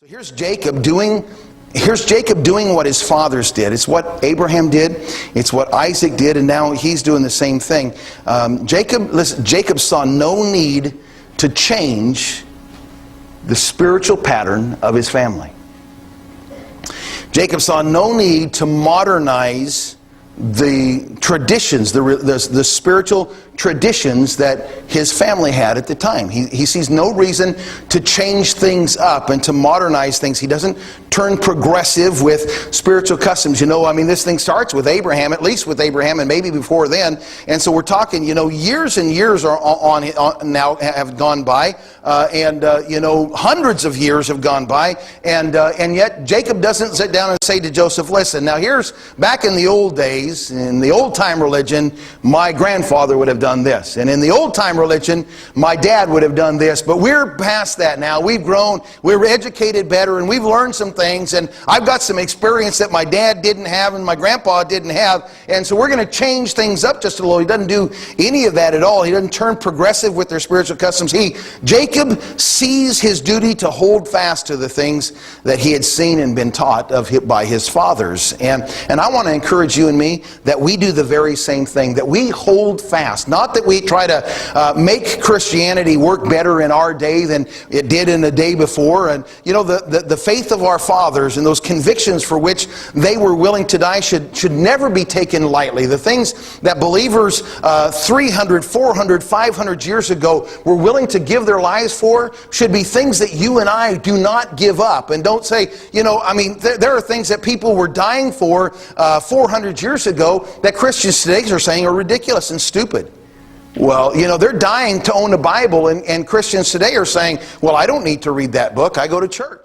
So here's Jacob doing what his fathers did. It's what Abraham did. It's what Isaac did, and now he's doing the same thing. Jacob saw no need to change the spiritual pattern of his family. Jacob saw no need to modernize the traditions, the spiritual traditions that his family had at the time. He sees no reason to change things up and to modernize things. He doesn't turn progressive with spiritual customs. This thing starts with Abraham, at least with Abraham, and maybe before then. And so we're talking, years and years are on now have gone by, and hundreds of years have gone by, and yet Jacob doesn't sit down and say to Joseph, "Listen, now here's back in the old days, in the old time religion, my grandfather would have done this, and in the old time religion, my dad would have done this, but we're past that now. We've grown, we're educated better, and we've learned some things, and I've got some experience that my dad didn't have and my grandpa didn't have, and so we're going to change things up just a little." He doesn't do any of that at all. He doesn't turn progressive with their spiritual customs. Jacob sees his duty to hold fast to the things that he had seen and been taught by his fathers. And I want to encourage you and me that we do the very same thing, that we hold fast. Not that we try to make Christianity work better in our day than it did in the day before. And the faith of our fathers and those convictions for which they were willing to die should never be taken lightly. The things that believers 300, 400, 500 years ago were willing to give their lives for should be things that you and I do not give up. And don't say, there are things that people were dying for 400 years ago that Christians today are saying are ridiculous and stupid. Well, they're dying to own a Bible, and Christians today are saying, well, I don't need to read that book. I go to church.